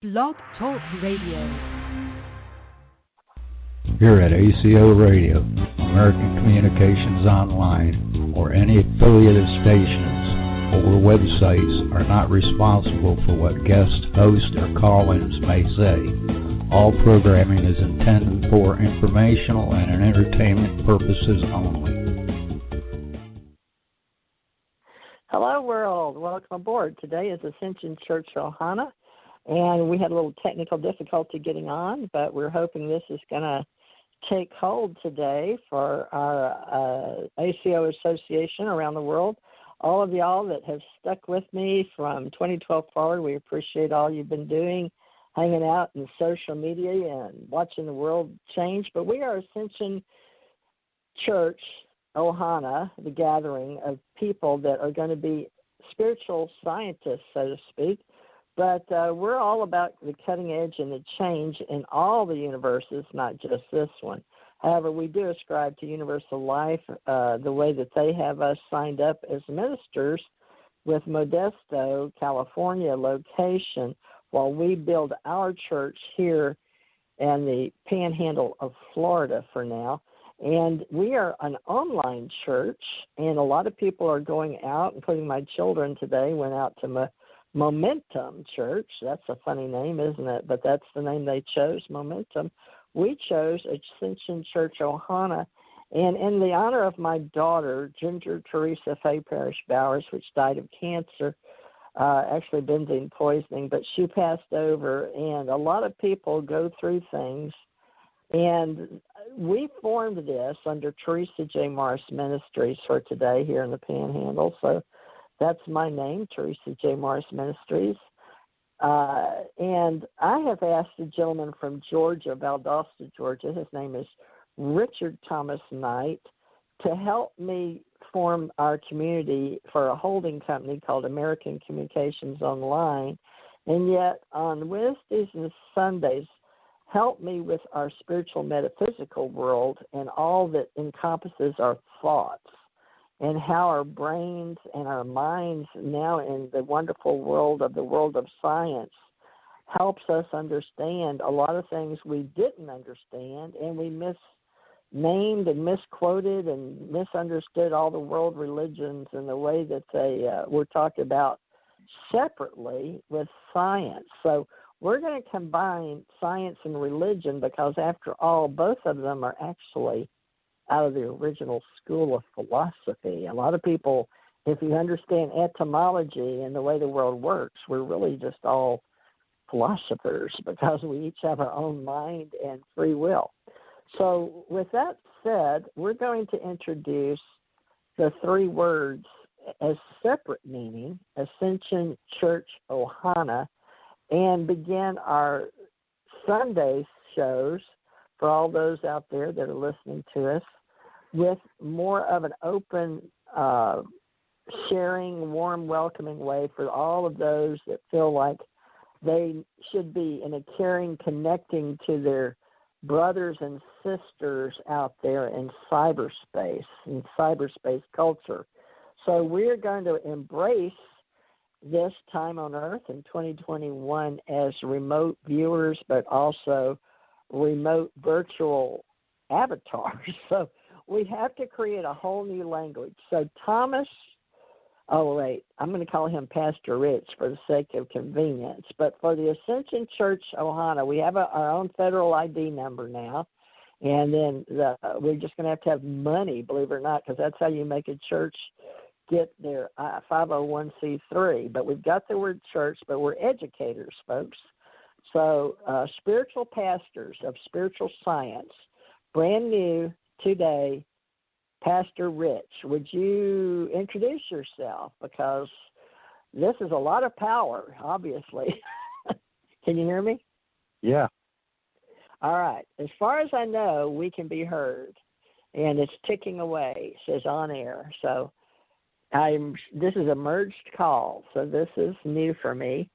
Blog Talk Radio. Here at ACO Radio, American Communications Online, or any affiliated stations or websites are not responsible for what guest hosts or call-ins may say. All programming is intended for informational and entertainment purposes only. Hello, world. Welcome aboard. Today is Ascension Church Ohana, and we had a little technical difficulty getting on, but we're hoping this is going to take hold today for our ACO Association around the world. All of y'all that have stuck with me from 2012 forward, we appreciate all you've been doing, hanging out in social media and watching the world change. But we are Ascension Church Ohana, the gathering of people that are going to be spiritual scientists, so to speak. But we're all about the cutting edge and the change in all the universes, not just this one. However, we do ascribe to universal life the way that they have us signed up as ministers with Modesto, California location, while we build our church here in the panhandle of Florida for now. And we are an online church, and a lot of people are going out, including my children today, went out to Momentum Church. That's a funny name, isn't it? But that's the name they chose, Momentum. We chose Ascension Church Ohana, and in the honor of my daughter, Ginger Teresa Faye Parrish Bowers, which died of cancer, actually benzene poisoning, but she passed over, and a lot of people go through things, and we formed this under Teresa J. Morris Ministries for today here in the Panhandle, so that's my name, Teresa J. Morris Ministries. And I have asked a gentleman from Georgia, Valdosta, Georgia, his name is Richard Thomas Knight, to help me form our community for a holding company called American Communications Online. And yet on Wednesdays and Sundays, help me with our spiritual metaphysical world and all that encompasses our thoughts, and how our brains and our minds now in the wonderful world of science helps us understand a lot of things we didn't understand, and we misnamed and misquoted and misunderstood all the world religions in the way that they were talked about separately with science. So we're going to combine science and religion because, after all, both of them are actually out of the original school of philosophy. A lot of people, if you understand etymology and the way the world works, we're really just all philosophers because we each have our own mind and free will. So with that said, we're going to introduce the three words as separate meaning, Ascension Church Ohana, and begin our Sunday shows for all those out there that are listening to us with more of an open, sharing, warm, welcoming way for all of those that feel like they should be in a caring, connecting to their brothers and sisters out there in cyberspace culture. So we're going to embrace this time on Earth in 2021 as remote viewers, but also remote virtual avatars. So we have to create a whole new language. So Thomas, I'm going to call him Pastor Rich for the sake of convenience. But for the Ascension Church Ohana, we have our own federal ID number now. And then we're just going to have money, believe it or not, because that's how you make a church get their 501c3. But we've got the word church, but we're educators, folks. So spiritual pastors of spiritual science, brand new today, Pastor Rich. Would you introduce yourself? Because this is a lot of power, obviously. Can you hear me? Yeah. All right. As far as I know, we can be heard, and it's ticking away. It says on air. So this is a merged call, so this is new for me.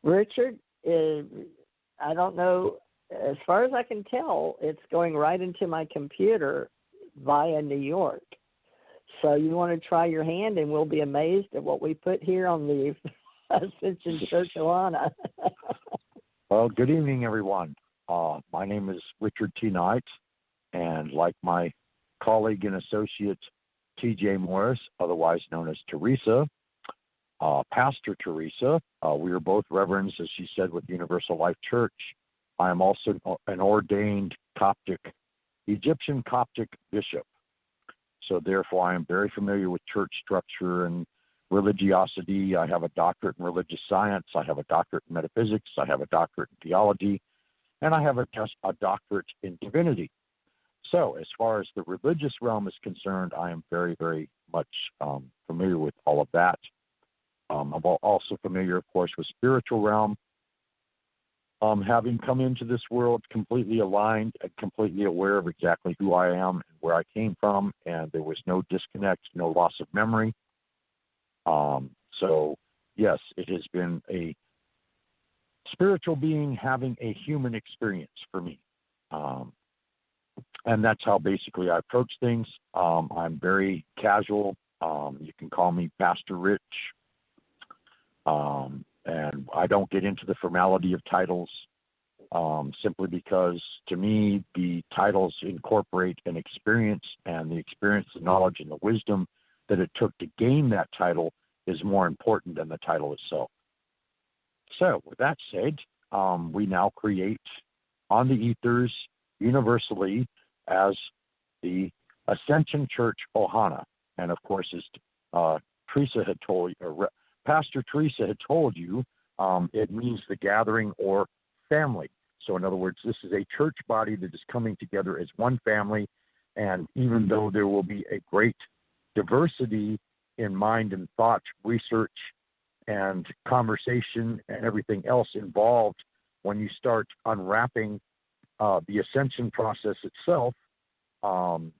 Richard, I don't know, as far as I can tell, it's going right into my computer via New York. So you want to try your hand, and we'll be amazed at what we put here on the Ascension Church Ohana. Well, good evening, everyone. My name is Richard T. Knight, and like my colleague and associate T.J. Morris, otherwise known as Teresa, Pastor Teresa, we are both reverends, as she said, with Universal Life Church. I am also an ordained Egyptian Coptic bishop. So therefore, I am very familiar with church structure and religiosity. I have a doctorate in religious science. I have a doctorate in metaphysics. I have a doctorate in theology. And I have a doctorate in divinity. So as far as the religious realm is concerned, I am very, very much familiar with all of that. I'm also familiar, of course, with spiritual realm. Having come into this world completely aligned and completely aware of exactly who I am and where I came from, and there was no disconnect, no loss of memory. So, yes, it has been a spiritual being having a human experience for me. And that's how basically I approach things. I'm very casual. You can call me Pastor Rich. And I don't get into the formality of titles simply because, to me, the titles incorporate an experience, and the experience, the knowledge, and the wisdom that it took to gain that title is more important than the title itself. So, with that said, we now create on the ethers universally as the Ascension Church Ohana. And, of course, as Teresa had told you, Pastor Teresa had told you, it means the gathering or family. So in other words, this is a church body that is coming together as one family. And even though there will be a great diversity in mind and thought, research, and conversation and everything else involved when you start unwrapping the ascension process itself,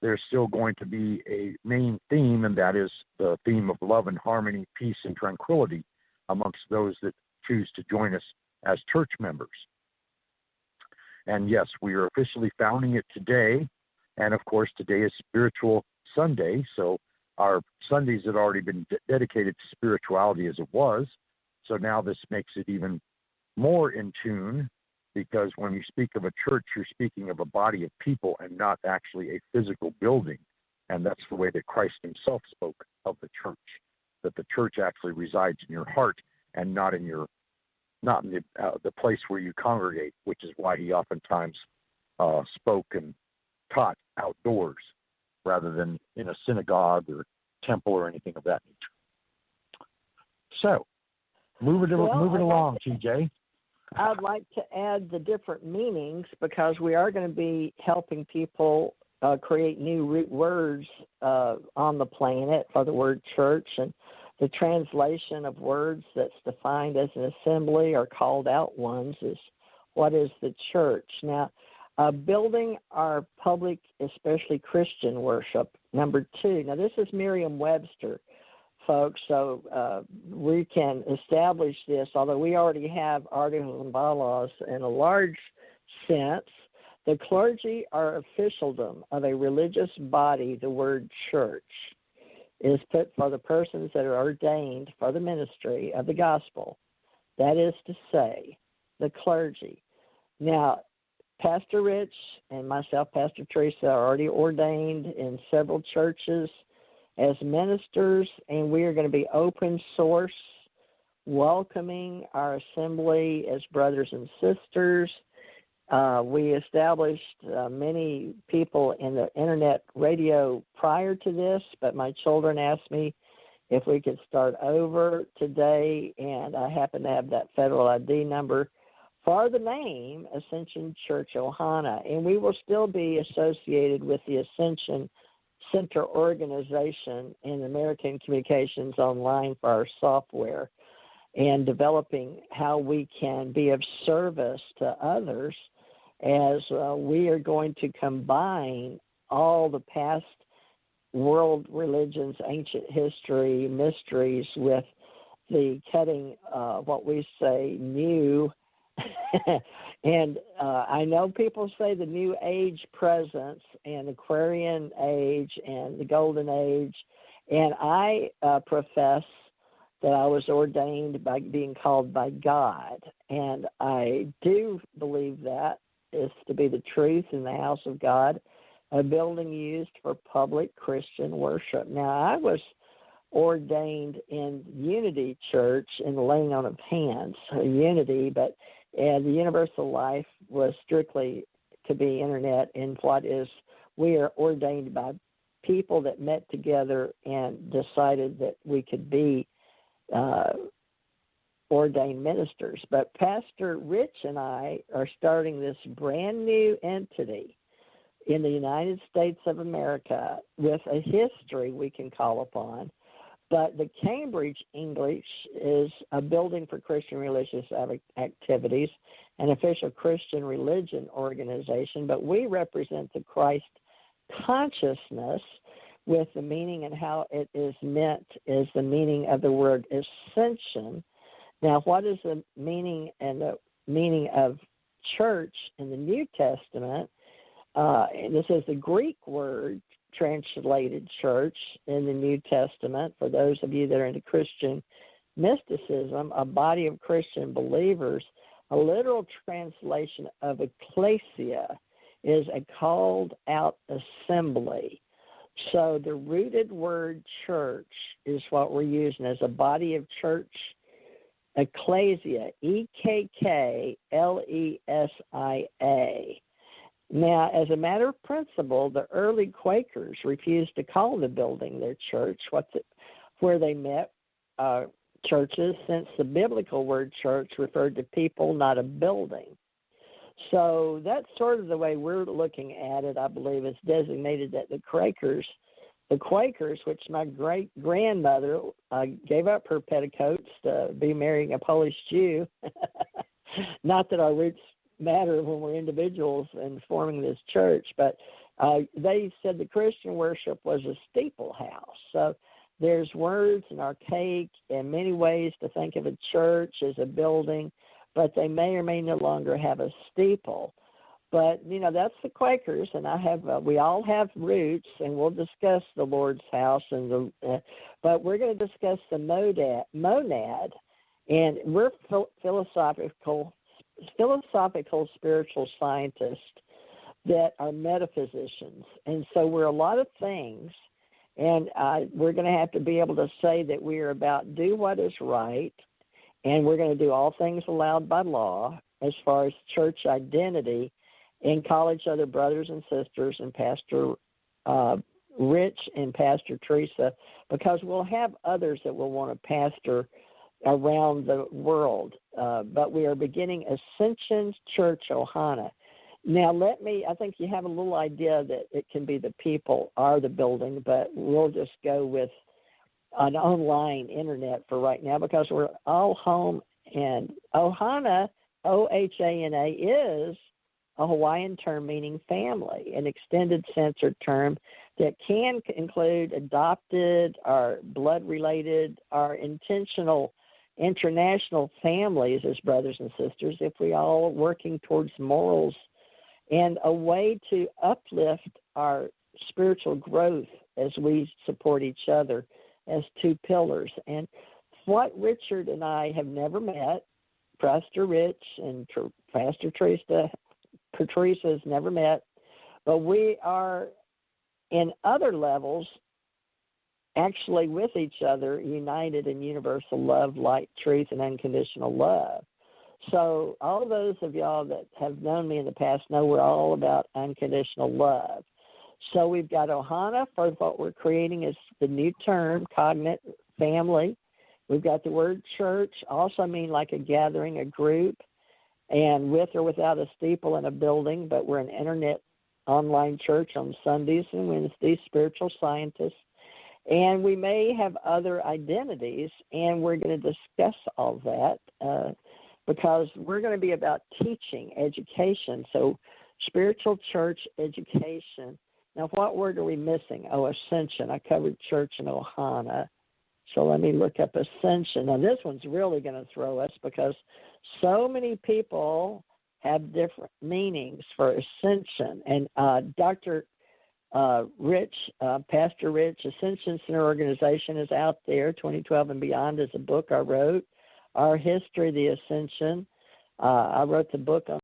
there's still going to be a main theme, and that is the theme of love and harmony, peace and tranquility amongst those that choose to join us as church members. And yes, we are officially founding it today. And of course, today is Spiritual Sunday. So our Sundays had already been dedicated to spirituality as it was. So now this makes it even more in tune, because when you speak of a church, you're speaking of a body of people and not actually a physical building. And that's the way that Christ himself spoke of the church, that the church actually resides in your heart and not in the place where you congregate, which is why he oftentimes spoke and taught outdoors rather than in a synagogue or temple or anything of that nature. So, moving along, TJ. I'd like to add the different meanings, because we are going to be helping people create new root words on the planet for the word church, and the translation of words that's defined as an assembly or called out ones is what is the church. Now, building our public, especially Christian worship, number 2. Now, this is Merriam-Webster, folks, so we can establish this, although we already have articles and bylaws in a large sense. The clergy are officialdom of a religious body. The word church is put for the persons that are ordained for the ministry of the gospel. That is to say, the clergy. Now, Pastor Rich and myself, Pastor Teresa, are already ordained in several churches as ministers, and we are going to be open source, welcoming our assembly as brothers and sisters. We established many people in the internet radio prior to this, but my children asked me if we could start over today, and I happen to have that federal ID number for the name Ascension Church Ohana, and we will still be associated with the Ascension Center organization in American Communications Online for our software, and developing how we can be of service to others as we are going to combine all the past world religions, ancient history, mysteries with the cutting, what we say, new. And I know people say the New Age presence and Aquarian Age and the Golden Age, and I profess that I was ordained by being called by God. And I do believe that is to be the truth in the house of God, a building used for public Christian worship. Now, I was ordained in Unity Church in the laying on of hands, Unity, but the Universal Life was strictly to be internet, and what is, we are ordained by people that met together and decided that we could be ordained ministers. But Pastor Rich and I are starting this brand new entity in the United States of America with a history we can call upon. But the Cambridge English is a building for Christian religious activities, an official Christian religion organization, but we represent the Christ consciousness with the meaning and how it is meant is the meaning of the word ascension. Now, what is the meaning and the meaning of church in the New Testament? This is the Greek word translated church in the New Testament. For those of you that are into Christian mysticism, a body of Christian believers, a literal translation of ecclesia is a called out assembly. So the rooted word church is what we're using as a body of church. Ecclesia, Ekklesia. Now, as a matter of principle, the early Quakers refused to call the building their church, where they met churches, since the biblical word church referred to people, not a building. So that's sort of the way we're looking at it, I believe. It's designated that the Quakers, which my great-grandmother gave up her petticoats to be marrying a Polish Jew. Not that our roots matter when we're individuals and forming this church, but they said the Christian worship was a steeple house. So there's words and archaic and many ways to think of a church as a building, but they may or may no longer have a steeple. But, that's the Quakers, and we all have roots, and we'll discuss the Lord's house, but we're going to discuss the monad, and we're philosophical spiritual scientists that are metaphysicians. And so we're a lot of things, and we're going to have to be able to say that we are about do what is right, and we're going to do all things allowed by law as far as church identity, and call each other brothers and sisters, and Pastor Rich and Pastor Teresa, because we'll have others that will want to pastor around the world. But we are beginning Ascension Church Ohana. Now, I think you have a little idea that it can be the people are the building, but we'll just go with an online internet for right now because we're all home. And Ohana, O-H-A-N-A, is a Hawaiian term meaning family, an extended censored term that can include adopted or blood-related or intentional international families as brothers and sisters if we all are working towards morals and a way to uplift our spiritual growth as we support each other as two pillars. And what Richard and I have never met, Pastor Rich and Pastor Teresa has never met, but we are in other levels actually with each other, united in universal love, light, truth, and unconditional love. So all those of y'all that have known me in the past know we're all about unconditional love. So we've got Ohana for what we're creating is the new term, cognate family. We've got the word church, also mean like a gathering, a group, and with or without a steeple in a building, but we're an internet online church on Sundays and Wednesdays, spiritual scientists. And we may have other identities, and we're going to discuss all that because we're going to be about teaching, education. So spiritual church education. Now, what word are we missing? Oh, ascension. I covered church and Ohana. So let me look up ascension. Now, this one's really going to throw us because so many people have different meanings for ascension. And Dr. Rich, Pastor Rich, Ascension Center Organization is out there. 2012 and Beyond is a book I wrote. Our History, the Ascension. I wrote the book on